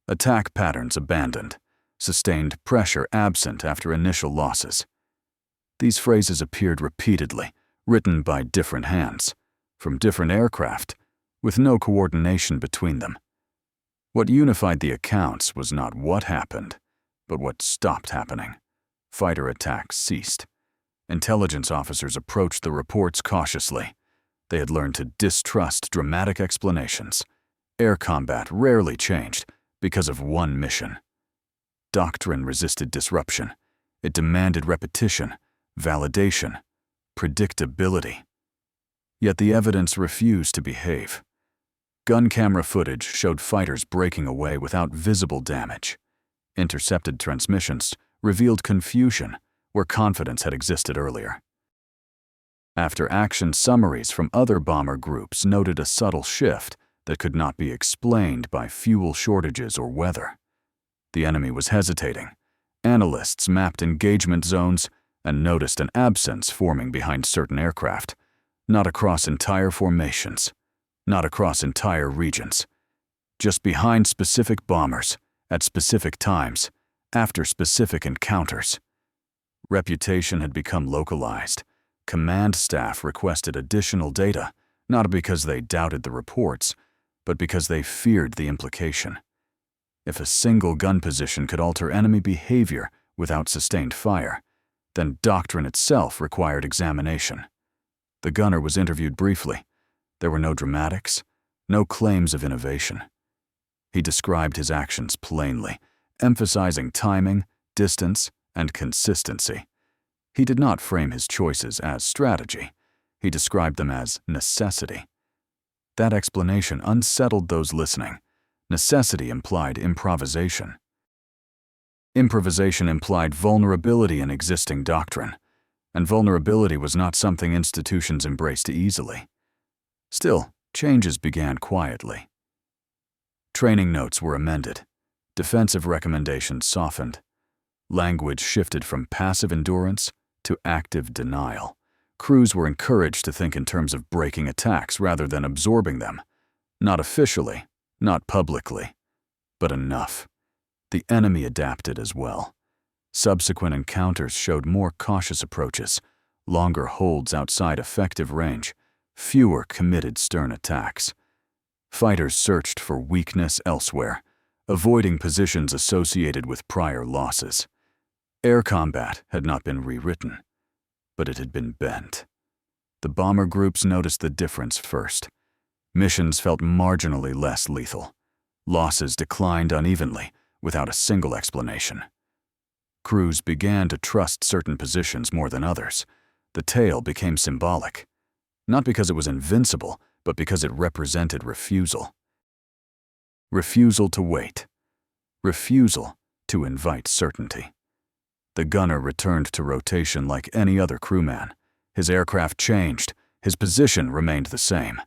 Attack patterns abandoned, sustained pressure absent after initial losses. These phrases appeared repeatedly, written by different hands, from different aircraft, with no coordination between them. What unified the accounts was not what happened, but what stopped happening. Fighter attacks ceased. Intelligence officers approached the reports cautiously. They had learned to distrust dramatic explanations. Air combat rarely changed because of one mission. Doctrine resisted disruption. It demanded repetition, validation, predictability. Yet the evidence refused to behave. Gun camera footage showed fighters breaking away without visible damage. Intercepted transmissions revealed confusion where confidence had existed earlier. After-action summaries from other bomber groups noted a subtle shift that could not be explained by fuel shortages or weather. The enemy was hesitating. Analysts mapped engagement zones and noticed an absence forming behind certain aircraft, not across entire formations, not across entire regions, just behind specific bombers, at specific times, after specific encounters. Reputation had become localized. Command staff requested additional data, not because they doubted the reports, but because they feared the implication. If a single gun position could alter enemy behavior without sustained fire, then doctrine itself required examination. The gunner was interviewed briefly. There were no dramatics, no claims of innovation. He described his actions plainly, emphasizing timing, distance, and consistency. He did not frame his choices as strategy. He described them as necessity. That explanation unsettled those listening. Necessity implied improvisation. Improvisation implied vulnerability in existing doctrine, and vulnerability was not something institutions embraced easily. Still, changes began quietly. Training notes were amended. Defensive recommendations softened. Language shifted from passive endurance to active denial. Crews were encouraged to think in terms of breaking attacks rather than absorbing them. Not officially, not publicly, but enough. The enemy adapted as well. Subsequent encounters showed more cautious approaches, longer holds outside effective range, fewer committed stern attacks. Fighters searched for weakness elsewhere, avoiding positions associated with prior losses. Air combat had not been rewritten, but it had been bent. The bomber groups noticed the difference first. Missions felt marginally less lethal. Losses declined unevenly, without a single explanation. Crews began to trust certain positions more than others. The tail became symbolic, not because it was invincible, but because it represented refusal. Refusal to wait. Refusal to invite certainty. The gunner returned to rotation like any other crewman. His aircraft changed. His position remained the same.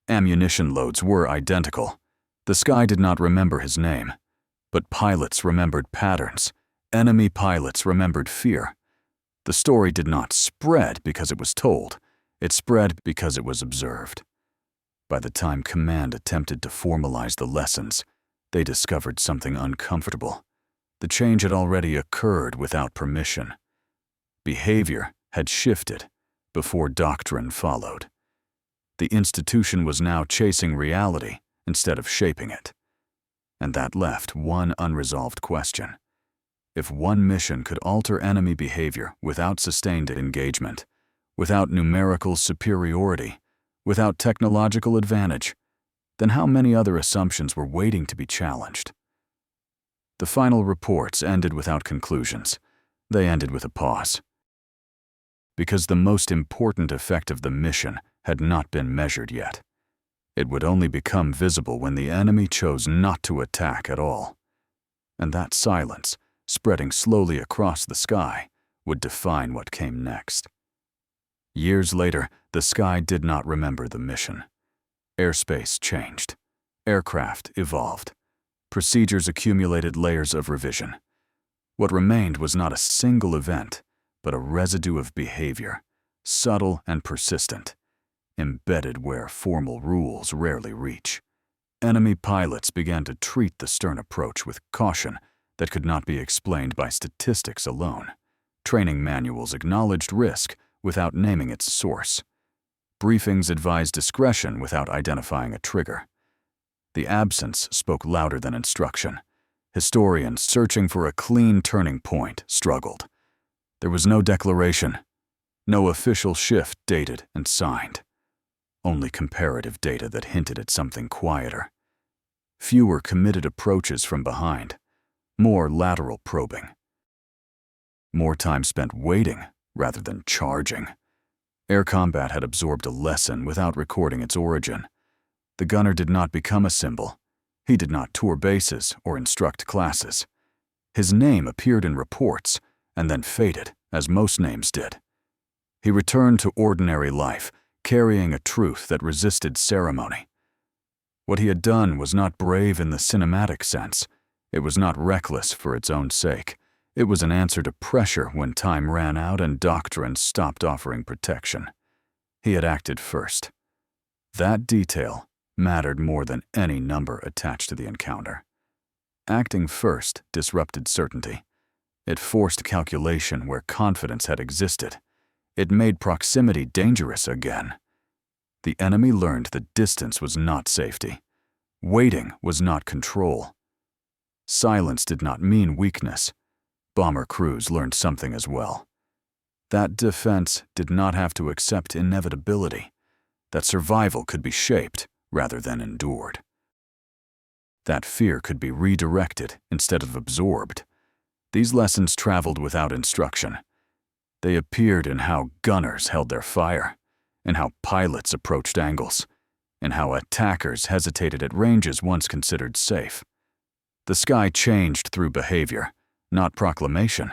Ammunition loads were identical. The sky did not remember his name, but pilots remembered patterns. Enemy pilots remembered fear. The story did not spread because it was told. It spread because it was observed. By the time command attempted to formalize the lessons, they discovered something uncomfortable. The change had already occurred without permission. Behavior had shifted before doctrine followed. The institution was now chasing reality instead of shaping it. And that left one unresolved question. If one mission could alter enemy behavior without sustained engagement, without numerical superiority, without technological advantage, then how many other assumptions were waiting to be challenged? The final reports ended without conclusions. They ended with a pause. Because the most important effect of the mission had not been measured yet. It would only become visible when the enemy chose not to attack at all. And that silence, spreading slowly across the sky, would define what came next. Years later, the sky did not remember the mission. Airspace changed. Aircraft evolved. Procedures accumulated layers of revision. What remained was not a single event, but a residue of behavior, subtle and persistent, embedded where formal rules rarely reach. Enemy pilots began to treat the stern approach with caution that could not be explained by statistics alone. Training manuals acknowledged risk without naming its source. Briefings advised discretion without identifying a trigger. The absence spoke louder than instruction. Historians searching for a clean turning point struggled. There was no declaration, no official shift dated and signed. Only comparative data that hinted at something quieter. Fewer committed approaches from behind, more lateral probing. More time spent waiting rather than charging. Air combat had absorbed a lesson without recording its origin. The gunner did not become a symbol. He did not tour bases or instruct classes. His name appeared in reports and then faded, as most names did. He returned to ordinary life, carrying a truth that resisted ceremony. What he had done was not brave in the cinematic sense. It was not reckless for its own sake. It was an answer to pressure when time ran out and doctrine stopped offering protection. He had acted first. That detail mattered more than any number attached to the encounter. Acting first disrupted certainty. It forced calculation where confidence had existed. It made proximity dangerous again. The enemy learned that distance was not safety. Waiting was not control. Silence did not mean weakness. Bomber crews learned something as well. That defense did not have to accept inevitability. That survival could be shaped rather than endured. That fear could be redirected instead of absorbed. These lessons traveled without instruction. They appeared in how gunners held their fire, in how pilots approached angles, in how attackers hesitated at ranges once considered safe. The sky changed through behavior, not proclamation.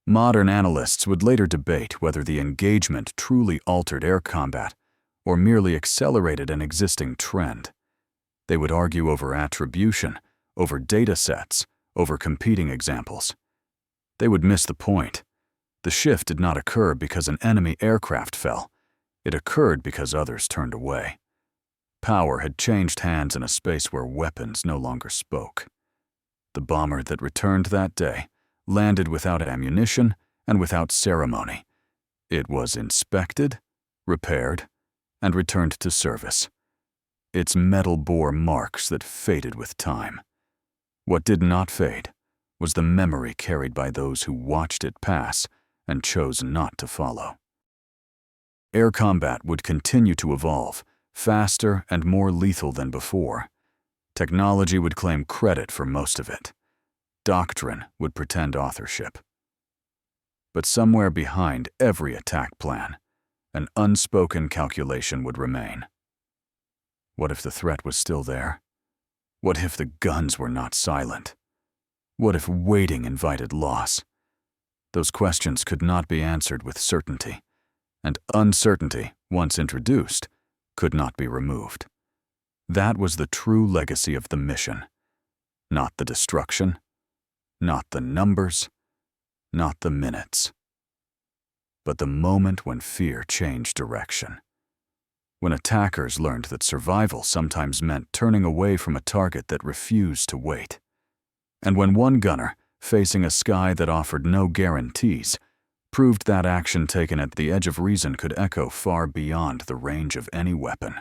Modern analysts would later debate whether the engagement truly altered air combat or merely accelerated an existing trend. They would argue over attribution, over data sets, over competing examples. They would miss the point. The shift did not occur because an enemy aircraft fell. It occurred because others turned away. Power had changed hands in a space where weapons no longer spoke. The bomber that returned that day landed without ammunition and without ceremony. It was inspected, repaired, and returned to service. Its metal bore marks that faded with time. What did not fade was the memory carried by those who watched it pass and chose not to follow. Air combat would continue to evolve, faster and more lethal than before. Technology would claim credit for most of it. Doctrine would pretend authorship. But somewhere behind every attack plan, an unspoken calculation would remain. What if the threat was still there? What if the guns were not silent? What if waiting invited loss? Those questions could not be answered with certainty, and uncertainty, once introduced, could not be removed. That was the true legacy of the mission. Not the destruction, not the numbers, not the minutes, but the moment when fear changed direction. When attackers learned that survival sometimes meant turning away from a target that refused to wait. And when one gunner, facing a sky that offered no guarantees, proved that action taken at the edge of reason could echo far beyond the range of any weapon.